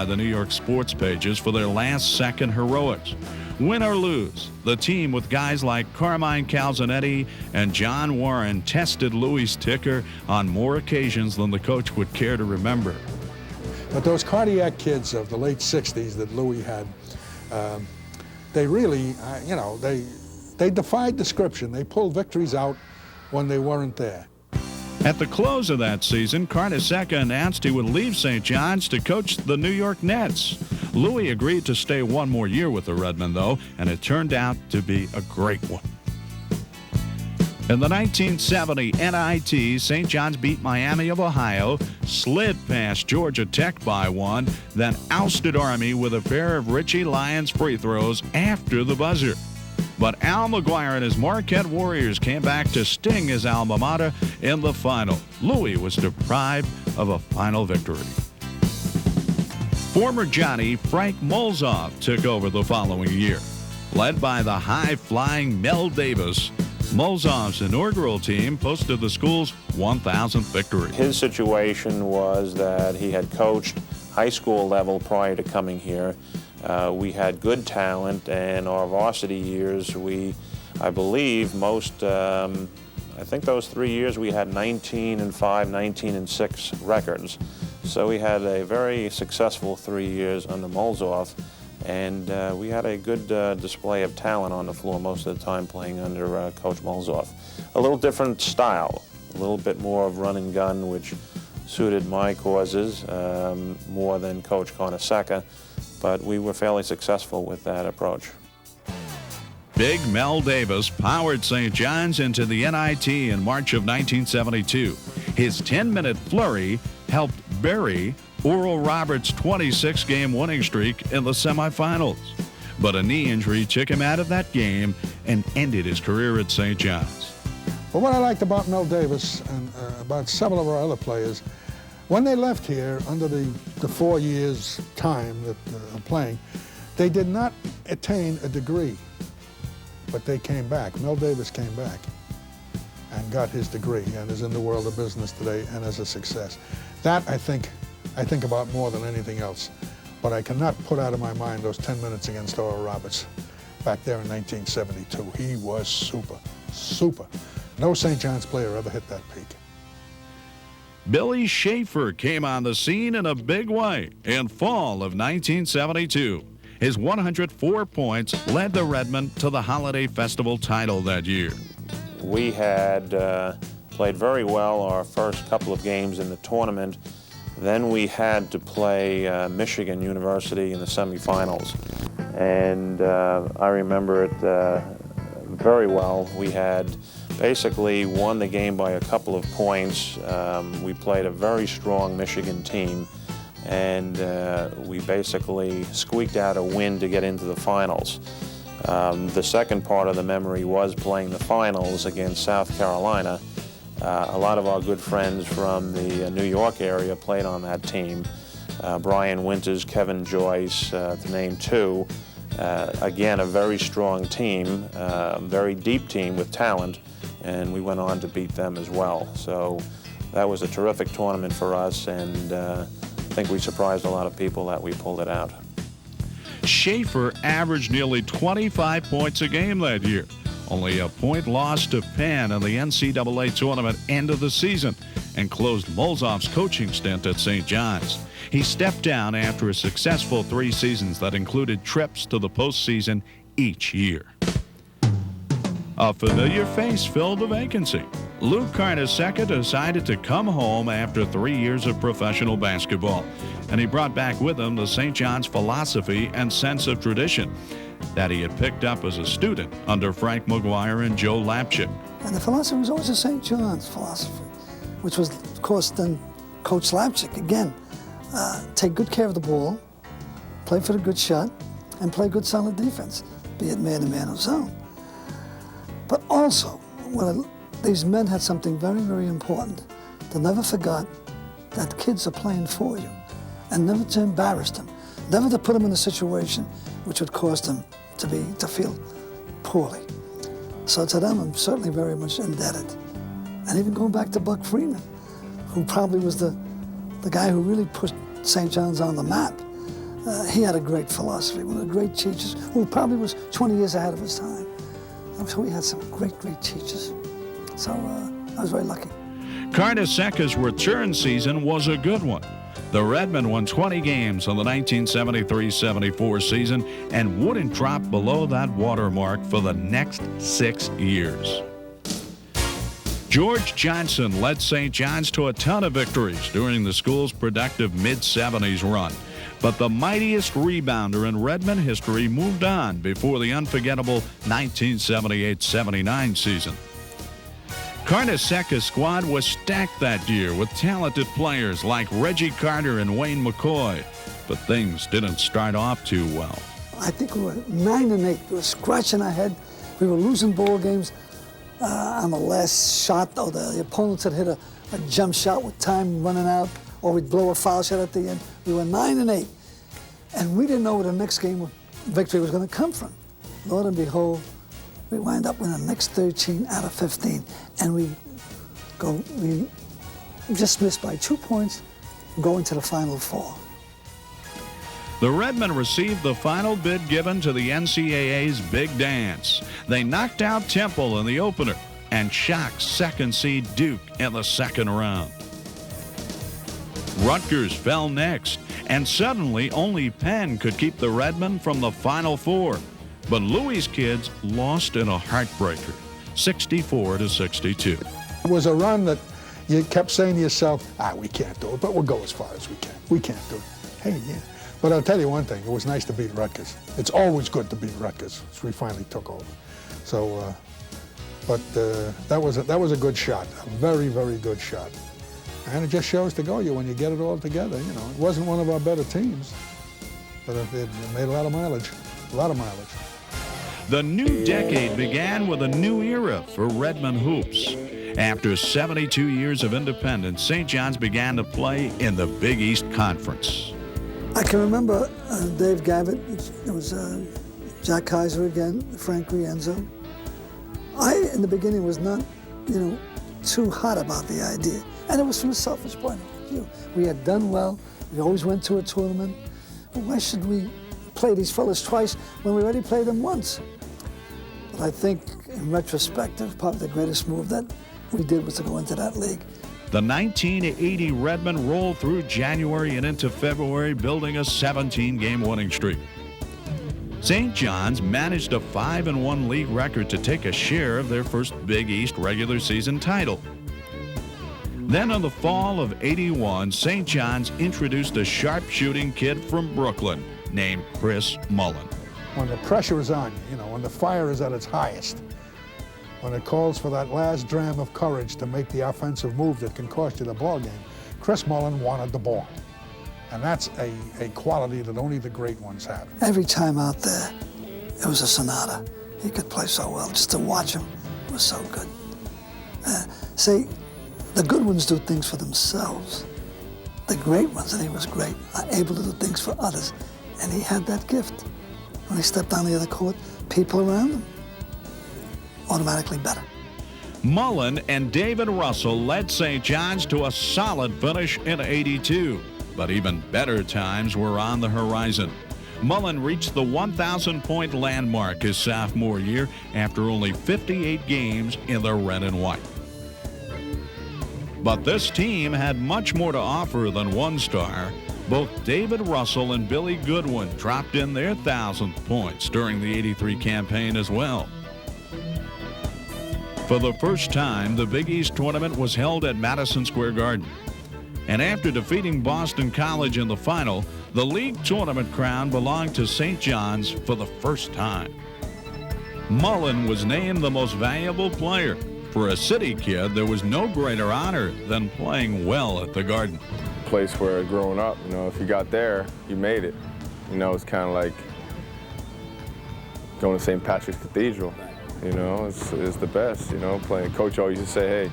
by the New York sports pages for their last-second heroics. Win or lose, the team with guys like Carmine Calzanetti and John Warren tested Louis' ticker on more occasions than the coach would care to remember. But those cardiac kids of the late 60s that Louis had, they really, they defied description. They pulled victories out when they weren't there. At the close of that season, Carnesecca announced he would leave St. John's to coach the New York Nets. Louis agreed to stay one more year with the Redmen, though, and it turned out to be a great one. In the 1970 NIT, St. John's beat Miami of Ohio, slid past Georgia Tech by one, then ousted Army with a pair of Richie Lyons free throws after the buzzer. But Al McGuire and his Marquette Warriors came back to sting his alma mater in the final. Louis was deprived of a final victory. Former Johnny Frank Molzoff took over the following year. Led by the high-flying Mel Davis, Molzoff's inaugural team posted the school's 1,000th victory. His situation was that he had coached high school level prior to coming here. We had good talent, and our varsity years, I believe I think those 3 years we had 19-5, 19-6 records. So we had a very successful 3 years under Molzoff, and we had a good display of talent on the floor most of the time playing under Coach Molzoff. A little different style, a little bit more of run and gun, which suited my causes more than Coach Carnesecca, but we were fairly successful with that approach. Big Mel Davis powered St. John's into the NIT in March of 1972. His 10-minute flurry helped bury Oral Roberts' 26-game winning streak in the semifinals. But a knee injury took him out of that game and ended his career at St. John's. But what I liked about Mel Davis and about several of our other players, when they left here under the 4 years time that I'm playing, they did not attain a degree, but they came back. Mel Davis came back and got his degree and is in the world of business today and is a success. That I think about more than anything else. But I cannot put out of my mind those 10 minutes against Oral Roberts back there in 1972. He was super. No St. John's player ever hit that peak. Billy Schaefer came on the scene in a big way in fall of 1972. His 104 points led the Redmen to the Holiday Festival title that year. We had played very well our first couple of games in the tournament. Then we had to play Michigan University in the semifinals. And I remember it very well. We had basically won the game by a couple of points. We played a very strong Michigan team, and we basically squeaked out a win to get into the finals. The second part of the memory was playing the finals against South Carolina. A lot of our good friends from the New York area played on that team. Brian Winters, Kevin Joyce, to name two. Again, a very strong team, very deep team with talent, and we went on to beat them as well. So that was a terrific tournament for us, and I think we surprised a lot of people that we pulled it out. Schaefer averaged nearly 25 points a game that year. Only a point lost to Penn in the NCAA tournament end of the season and closed Molzoff's coaching stint at St. John's. He stepped down after a successful 3 seasons that included trips to the postseason each year. A familiar face filled the vacancy. Luke Carnesecca decided to come home after 3 years of professional basketball, and he brought back with him the St. John's philosophy and sense of tradition that he had picked up as a student under Frank McGuire and Joe Lapchick. And the philosophy was always the St. John's philosophy, which was, of course, then Coach Lapchick, again, take good care of the ball, play for the good shot, and play good solid defense, be it man-to-man or zone. But also, these men had something very, very important. They never forgot that kids are playing for you, and never to embarrass them, never to put them in a situation which would cause them to feel poorly. So to them, I'm certainly very much indebted. And even going back to Buck Freeman, who probably was the guy who really pushed St. John's on the map He had a great philosophy, one of the great teachers, who probably was 20 years ahead of his time. So we had some great, great teachers. So I was very lucky. Carnesecca's return season was a good one. The Redmen won 20 games in the 1973-74 season and wouldn't drop below that watermark for the next 6 years. George Johnson led St. John's to a ton of victories during the school's productive mid-70s run. But the mightiest rebounder in Redmen history moved on before the unforgettable 1978-79 season. Carnesecca's squad was stacked that year with talented players like Reggie Carter and Wayne McCoy, but things didn't start off too well. I think we were 9-8. We were scratching our head. We were losing ball games on the last shot, though. The opponents had hit a jump shot with time running out, or we'd blow a foul shot at the end. We were 9-8, and we didn't know where the next game of victory was going to come from. Lord and behold, we wind up winning the next 13 out of 15, and we just missed by 2 points, going to the Final Four. The Redmen received the final bid given to the NCAA's Big Dance. They knocked out Temple in the opener and shocked second seed Duke in the second round. Rutgers fell next, and suddenly only Penn could keep the Redmen from the Final Four. But Louis' kids lost in a heartbreaker, 64-62. It was a run that you kept saying to yourself, we can't do it, but we'll go as far as we can. We can't do it. Hey, yeah. But I'll tell you one thing, it was nice to beat Rutgers. It's always good to beat Rutgers, as we finally took over. So, that was a good shot, a very, very good shot. And it just shows to go you when you get it all together. You know, it wasn't one of our better teams, but it made a lot of mileage, The new decade began with a new era for Redmen hoops. After 72 years of independence, St. John's began to play in the Big East Conference. I can remember Dave Gavitt. It was Jack Kaiser again, Frank Rienzo. I, in the beginning, was not, too hot about the idea. And it was from a selfish point of view. We had done well. We always went to a tournament. Why should we play these fellas twice when we already played them once? But I think, in retrospective, probably the greatest move that we did was to go into that league. The 1980 Redmen rolled through January and into February, building a 17-game winning streak. St. John's managed a 5-1 league record to take a share of their first Big East regular season title. Then in the fall of '81, St. John's introduced a sharpshooting kid from Brooklyn named Chris Mullen. When the pressure is on you, when the fire is at its highest, when it calls for that last dram of courage to make the offensive move that can cost you the ball game, Chris Mullen wanted the ball. And that's a quality that only the great ones have. Every time out there, it was a sonata. He could play so well. Just to watch him was so good. See, the good ones do things for themselves. The great ones, and he was great, are able to do things for others. And he had that gift. When he stepped on the other court, people around him automatically better. Mullen and David Russell led St. John's to a solid finish in '82, but even better times were on the horizon. Mullen reached the 1,000-point landmark his sophomore year after only 58 games in the red and white. But this team had much more to offer than one star. Both David Russell and Billy Goodwin dropped in their 1,000th points during the '83 campaign as well. For the first time, the Big East tournament was held at Madison Square Garden. And after defeating Boston College in the final, the league tournament crown belonged to St. John's for the first time. Mullen was named the most valuable player. For a city kid, there was no greater honor than playing well at the Garden. Place where growing up, if you got there, you made it. It's kind of like going to St. Patrick's Cathedral. It's the best, playing. Coach always used to say, hey,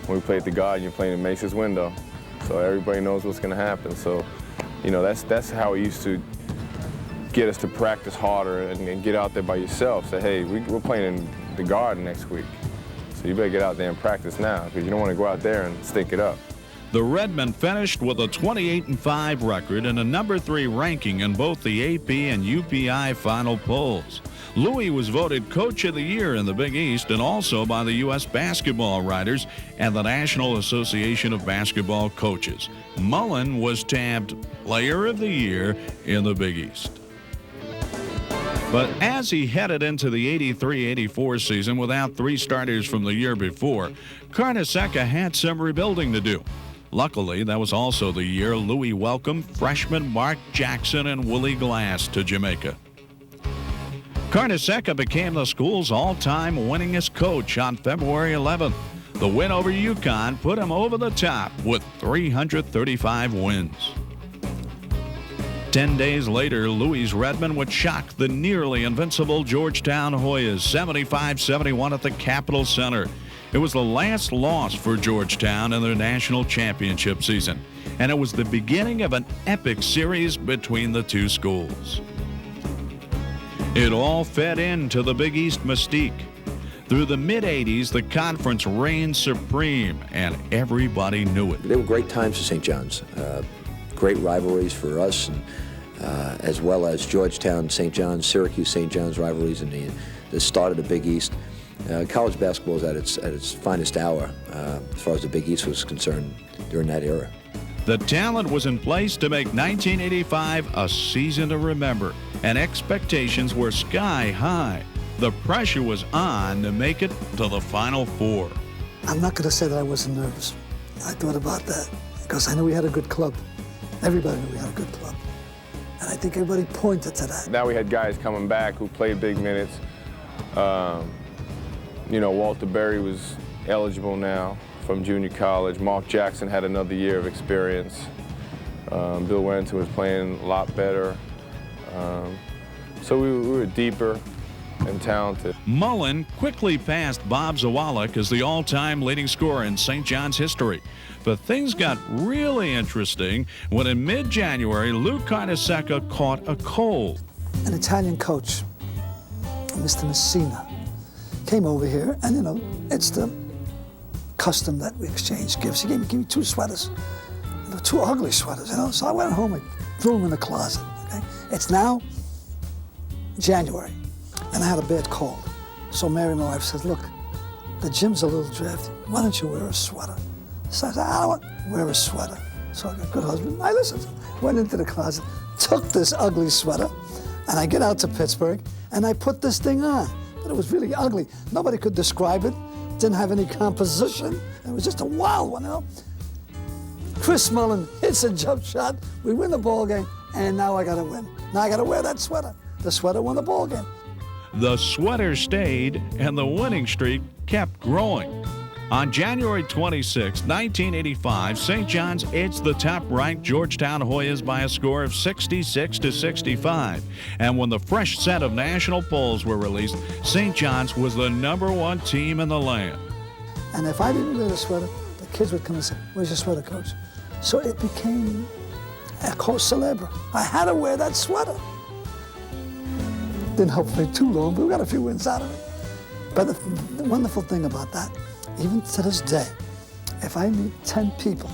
when we play at the Garden, you're playing in Mace's window. So everybody knows what's going to happen. So, that's how he used to get us to practice harder and get out there by yourself. Say, hey, we're playing in the Garden next week. So you better get out there and practice now, because you don't want to go out there and stink it up. The Redmen finished with a 28-5 record and a number 3 ranking in both the AP and UPI final polls. Louis was voted Coach of the Year in the Big East and also by the U.S. Basketball Writers and the National Association of Basketball Coaches. Mullen was tabbed Player of the Year in the Big East. But as he headed into the 83-84 season without 3 starters from the year before, Carnesecca had some rebuilding to do. Luckily, that was also the year Louis welcomed freshmen Mark Jackson and Willie Glass to Jamaica. Carnesecca became the school's all-time winningest coach on February 11th. The win over UConn put him over the top with 335 wins. 10 days later, Louis Redmen would shock the nearly invincible Georgetown Hoyas 75-71 at the Capitol Center. It was the last loss for Georgetown in their national championship season, and it was the beginning of an epic series between the two schools. It all fed into the Big East mystique. Through the mid-'80s, the conference reigned supreme, and everybody knew it. They were great times for St. John's. Great rivalries for us, and as well as Georgetown, St. John's, Syracuse, St. John's rivalries in the start of the Big East. College basketball was at its finest hour as far as the Big East was concerned during that era. The talent was in place to make 1985 a season to remember, and expectations were sky high. The pressure was on to make it to the Final Four. I'm not going to say that I wasn't nervous. I thought about that because I knew we had a good club. Everybody knew we had a good club. And I think everybody pointed to that. Now we had guys coming back who played big minutes. Walter Berry was eligible now from junior college. Mark Jackson had another year of experience. Bill Wellington was playing a lot better. So we were deeper and talented. Mullen quickly passed Bob Zawalek as the all-time leading scorer in St. John's history. But things got really interesting when in mid-January, Lou Carnesecca caught a cold. An Italian coach, Mr. Messina, came over here, and it's the custom that we exchange gifts. He gave me 2 sweaters, 2 ugly sweaters, So I went home and threw them in the closet, okay? It's now January, and I had a bad cold. So Mary, my wife, says, look, the gym's a little drafty. Why don't you wear a sweater? So I said, I don't want to wear a sweater. So I got a good husband. I listened, went into the closet, took this ugly sweater, and I get out to Pittsburgh, and I put this thing on. But it was really ugly. Nobody could describe it. Didn't have any composition. It was just a wild one, Chris Mullen hits a jump shot. We win the ball game, and now I got to win. Now I got to wear that sweater. The sweater won the ball game. The sweater stayed, and the winning streak kept growing. On January 26, 1985, St. John's edged the top-ranked Georgetown Hoyas by a score of 66-65. And when the fresh set of national polls were released, St. John's was the #1 team in the land. And if I didn't wear the sweater, the kids would come and say, where's your sweater, coach? So it became a cause célèbre. I had to wear that sweater. Didn't help me too long, but we got a few wins out of it. But the wonderful thing about that, even to this day, if I meet 10 people,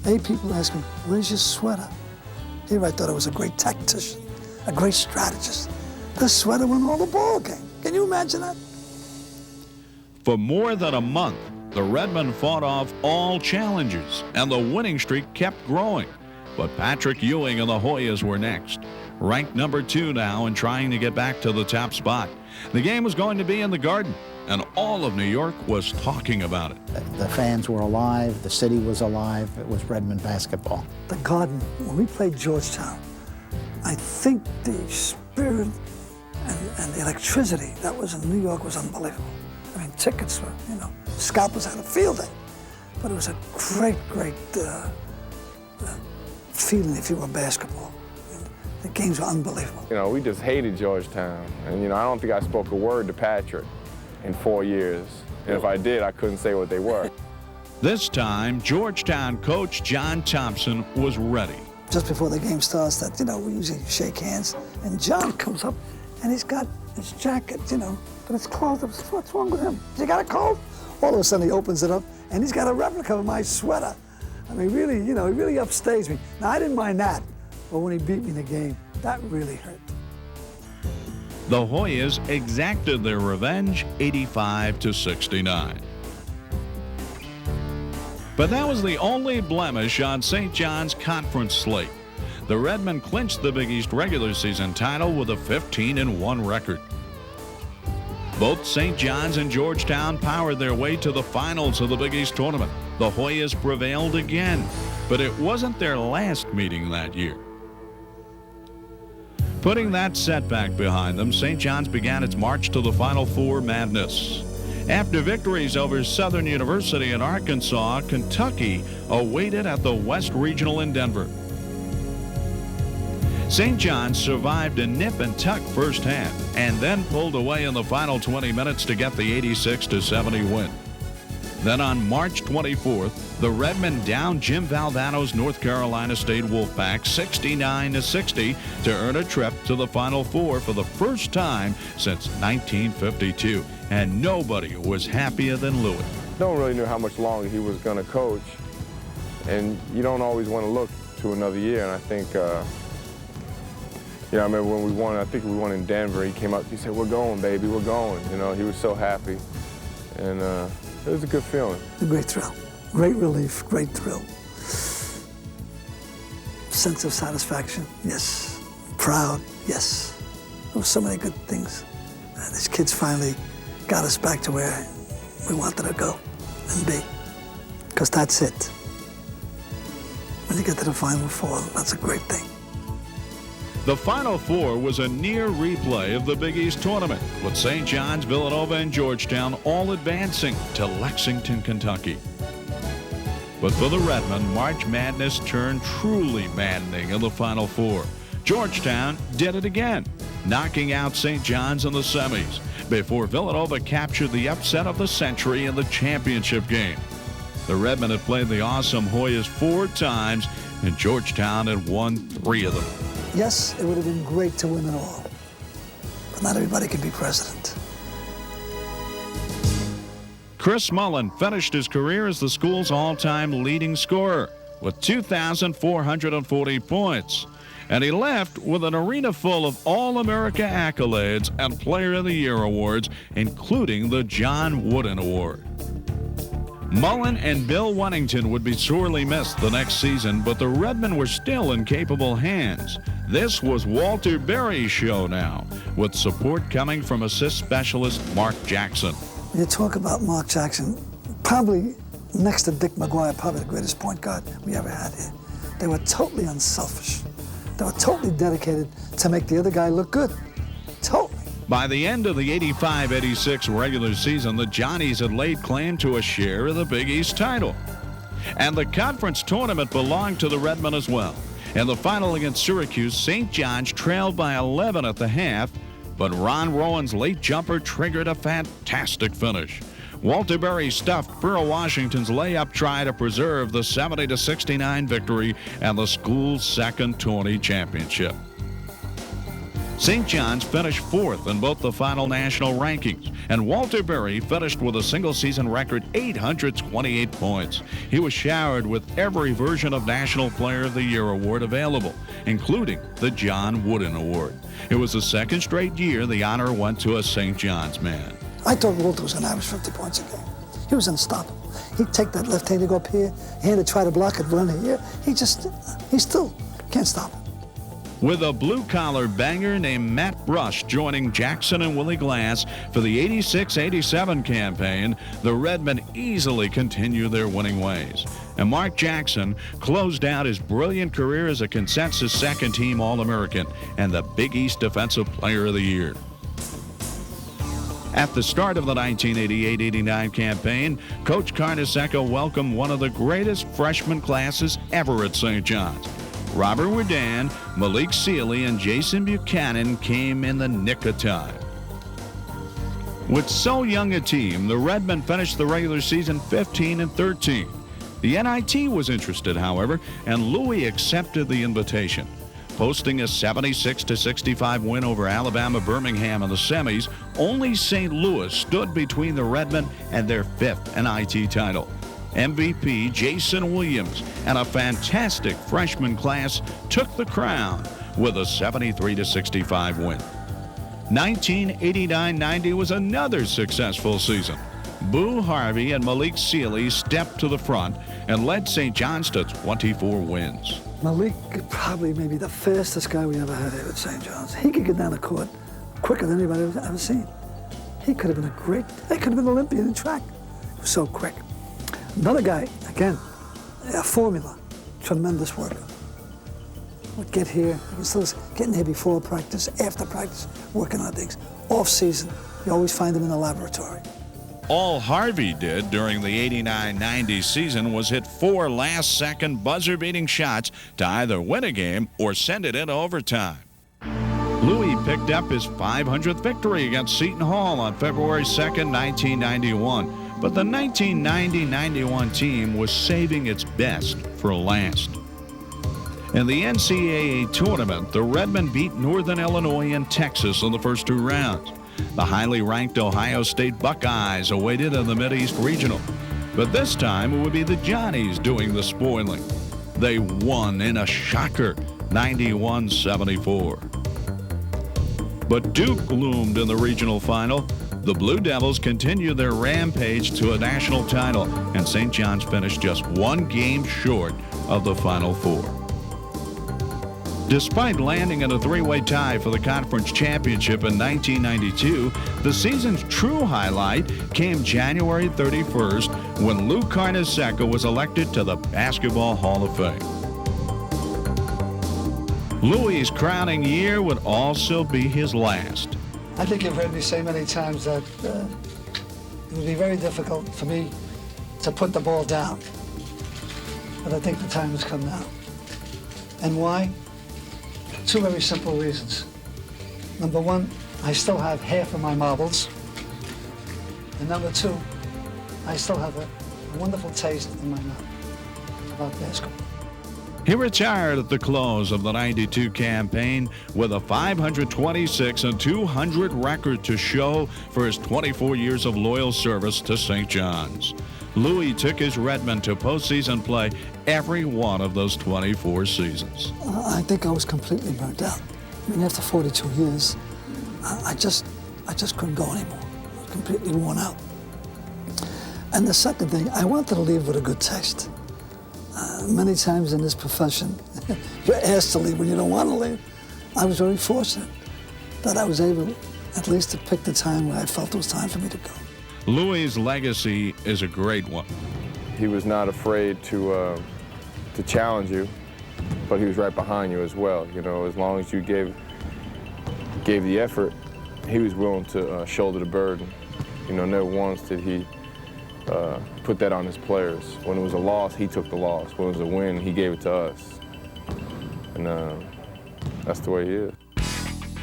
8 people ask me, where's your sweater? Here I thought I was a great tactician, a great strategist. The sweater won all the ball game. Can you imagine that? For more than a month, the Redmen fought off all challengers, and the winning streak kept growing. But Patrick Ewing and the Hoyas were next, ranked #2 now and trying to get back to the top spot. The game was going to be in the Garden, and all of New York was talking about it. The fans were alive, the city was alive, it was Redmen basketball. The Garden, when we played Georgetown, I think the spirit and the electricity that was in New York was unbelievable. I mean, tickets were, scalpers had a field day. But it was a great feeling if you were basketball. The games were unbelievable. We just hated Georgetown. And, I don't think I spoke a word to Patrick in 4 years. And if I did, I couldn't say what they were. This time, Georgetown coach John Thompson was ready. Just before the game starts, we usually shake hands, and John comes up, and he's got his jacket, but it's closed up. What's wrong with him? You got a cold? All of a sudden, he opens it up, and he's got a replica of my sweater I mean, really, you know, he really upstaged me. Now, I didn't mind that, but when he beat me in the game, that really hurt. The Hoyas exacted their revenge 85-69. But that was the only blemish on St. John's conference slate. The Redmen clinched the Big East regular season title with a 15-1 record. Both St. John's and Georgetown powered their way to the finals of the Big East tournament. The Hoyas prevailed again, but it wasn't their last meeting that year. Putting that setback behind them, St. John's began its march to the Final Four madness. After victories over Southern University and Arkansas, Kentucky awaited at the West Regional in Denver. St. John's survived a nip and tuck first half and then pulled away in the final 20 minutes to get the 86-70 win. Then on March 24th, the Redmen downed Jim Valvano's North Carolina State Wolfpack 69-60 to earn a trip to the Final Four for the first time since 1952. And nobody was happier than Louis. No one really knew how much longer he was going to coach, and you don't always want to look to another year. And I think, I remember when we won, I think we won in Denver, he came up, he said, "We're going, baby, we're going." You know, he was so happy, and it was a good feeling. A great thrill, great relief, great thrill. Sense of satisfaction, yes. Proud, yes. There were so many good things. These kids finally got us back to where we wanted to go and be, because that's it. When you get to the Final Four, that's a great thing. The Final Four was a near replay of the Big East tournament, with St. John's, Villanova, and Georgetown all advancing to Lexington, Kentucky. But for the Redmen, March Madness turned truly maddening in the Final Four. Georgetown did it again, knocking out St. John's in the semis, before Villanova captured the upset of the century in the championship game. The Redmen had played the awesome Hoyas 4 times, and Georgetown had won 3 of them. Yes, it would have been great to win it all, but not everybody can be president. Chris Mullin finished his career as the school's all-time leading scorer with 2,440 points. And he left with an arena full of All-America accolades and Player of the Year awards, including the John Wooden Award. Mullin and Bill Wennington would be sorely missed the next season, but the Redmen were still in capable hands. This was Walter Berry's show now, with support coming from assist specialist Mark Jackson. When you talk about Mark Jackson, probably next to Dick McGuire, probably the greatest point guard we ever had here. They were totally unselfish. They were totally dedicated to make the other guy look good. Totally. By the end of the 85-86 regular season, the Johnnies had laid claim to a share of the Big East title. And the conference tournament belonged to the Redmen as well. In the final against Syracuse, St. John's trailed by 11 at the half, but Ron Rowan's late jumper triggered a fantastic finish. Walter Berry stuffed Pearl Washington's layup try to preserve the 70-69 victory and the school's second tourney championship. St. John's finished 4th in both the final national rankings, and Walter Berry finished with a single-season record 828 points. He was showered with every version of National Player of the Year award available, including the John Wooden Award. It was the second straight year the honor went to a St. John's man. I thought Walter was going to average 50 points a game. He was unstoppable. He'd take that left hand to go up here, hand to try to block it, run here. He still can't stop it. With a blue-collar banger named Matt Brush joining Jackson and Willie Glass for the 86-87 campaign, the Redmen easily continued their winning ways. And Mark Jackson closed out his brilliant career as a consensus second-team All-American and the Big East Defensive Player of the Year. At the start of the 1988-89 campaign, Coach Carnesecca welcomed one of the greatest freshman classes ever at St. John's. Robert Werdan, Malik Sealy, and Jason Buchanan came in the nick of time. With so young a team, the Redmen finished the regular season 15-13. The NIT was interested, however, and Louis accepted the invitation. Posting a 76-65 win over Alabama Birmingham in the semis, only St. Louis stood between the Redmen and their 5th NIT title. MVP Jason Williams and a fantastic freshman class took the crown with a 73-65 win. 1989-90 was another successful season. Boo Harvey and Malik Sealy stepped to the front and led St. John's to 24 wins. Malik probably maybe the fastest guy we ever had here at St. John's. He could get down the court quicker than anybody I've ever seen. He could have been he could have been an Olympian in track. He was so quick. Another guy, again, a formula, tremendous worker. Would get here, he was still getting here before practice, after practice, working on things. Off season, you always find him in the laboratory. All Harvey did during the 89-90 season was hit 4 last-second buzzer-beating shots to either win a game or send it into overtime. Louis picked up his 500th victory against Seton Hall on February 2nd, 1991. But the 1990-91 team was saving its best for last. In the NCAA tournament, the Redmen beat Northern Illinois and Texas in the first 2 rounds. The highly ranked Ohio State Buckeyes awaited in the Mideast Regional. But this time it would be the Johnnies doing the spoiling. They won in a shocker, 91-74. But Duke loomed in the regional final. The Blue Devils continued their rampage to a national title, and St. John's finished just 1 game short of the Final Four. Despite landing in a 3-way tie for the conference championship in 1992, the season's true highlight came January 31st when Lou Carnesecca was elected to the Basketball Hall of Fame. Louis' crowning year would also be his last. I think you've heard me say many times that it would be very difficult for me to put the ball down. But I think the time has come now. And why? 2 very simple reasons. Number 1, I still have half of my marbles. And number 2, I still have a wonderful taste in my mouth about basketball. He retired at the close of the 92 campaign with a 526-200 record to show for his 24 years of loyal service to St. John's. Louis took his Redmen to postseason play every one of those 24 seasons. I think I was completely burnt out. I mean, after 42 years, I just couldn't go anymore. I was completely worn out. And the second thing, I wanted to leave with a good taste. Many times in this profession, you're asked to leave when you don't want to leave. I was very fortunate that I was able at least to pick the time where I felt it was time for me to go. Louis' legacy is a great one. He was not afraid to challenge you, but he was right behind you as well. You know, as long as you gave the effort, he was willing to shoulder the burden. You know, never once did he put that on his players. When it was a loss, he took the loss. When it was a win, he gave it to us. And that's the way he is.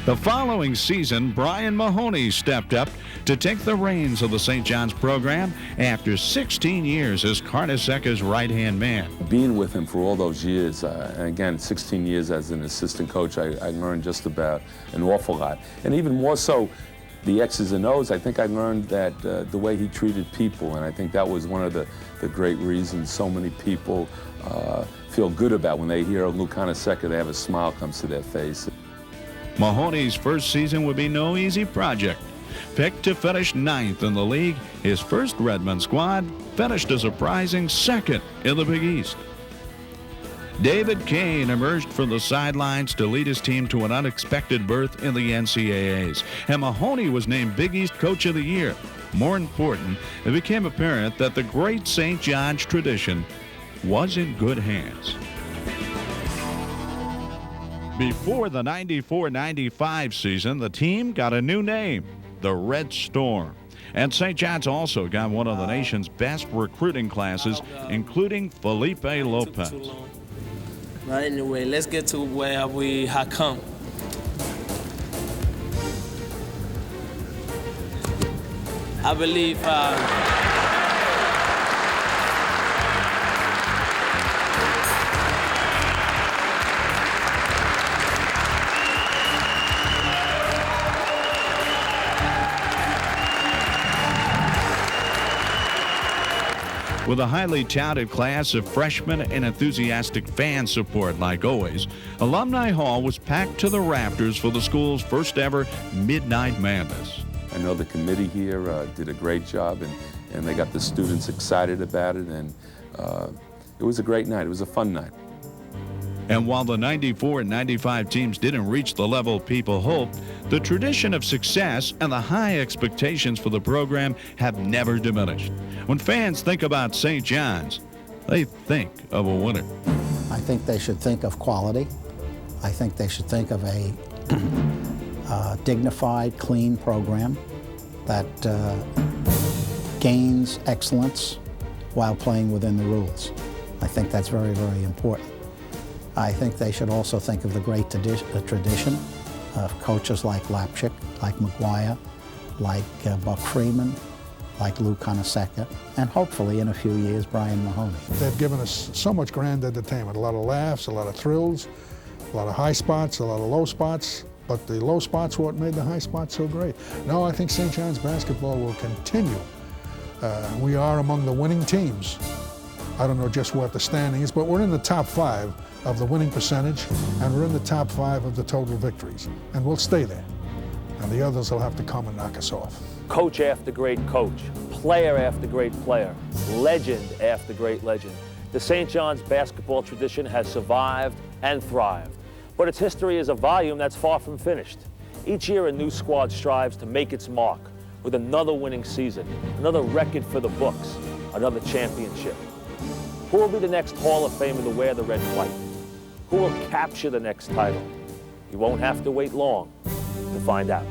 The following season, Brian Mahoney stepped up to take the reins of the St. John's program after 16 years as Carnesecca's right-hand man. Being with him for all those years, and again, 16 years as an assistant coach, I learned just about an awful lot. And even more so, the X's and O's, I think I learned that the way he treated people, and I think that was one of the great reasons so many people feel good about when they hear Lou Carnesecca, they have a smile comes to their face. Mahoney's first season would be no easy project. Picked to finish 9th in the league, his first Redmen squad finished a surprising 2nd in the Big East. David Kane emerged from the sidelines to lead his team to an unexpected berth in the NCAAs, and Mahoney was named Big East Coach of the Year. More important, it became apparent that the great St. John's tradition was in good hands. Before the 94-95 season, the team got a new name, the Red Storm. And St. John's also got one of the nation's best recruiting classes, including Felipe Lopez. But anyway, let's get to where we have come. I believe With a highly touted class of freshmen and enthusiastic fan support like always, Alumni Hall was packed to the rafters for the school's first ever Midnight Madness. I know the committee here did a great job, and they got the students excited about it, and it was a great night. It was a fun night. And while the 94 and 95 teams didn't reach the level people hoped, the tradition of success and the high expectations for the program have never diminished. When fans think about St. John's, they think of a winner. I think they should think of quality. I think they should think of a dignified, clean program that gains excellence while playing within the rules. I think that's very, very important. I think they should also think of the great tradition of coaches like Lapchick, like McGuire, like Buck Freeman, like Lou Conaseca, and hopefully in a few years, Brian Mahoney. They've given us so much grand entertainment, a lot of laughs, a lot of thrills, a lot of high spots, a lot of low spots, but the low spots were what made the high spots so great. No, I think St. John's basketball will continue. We are among the winning teams. I don't know just what the standing is, but we're in the top 5 of the winning percentage, and we're in the top 5 of the total victories, and we'll stay there. And the others will have to come and knock us off. Coach after great coach, player after great player, legend after great legend. The St. John's basketball tradition has survived and thrived, but its history is a volume that's far from finished. Each year a new squad strives to make its mark with another winning season, another record for the books, another championship. Who will be the next Hall of Famer to wear the red and white? Who will capture the next title? You won't have to wait long to find out.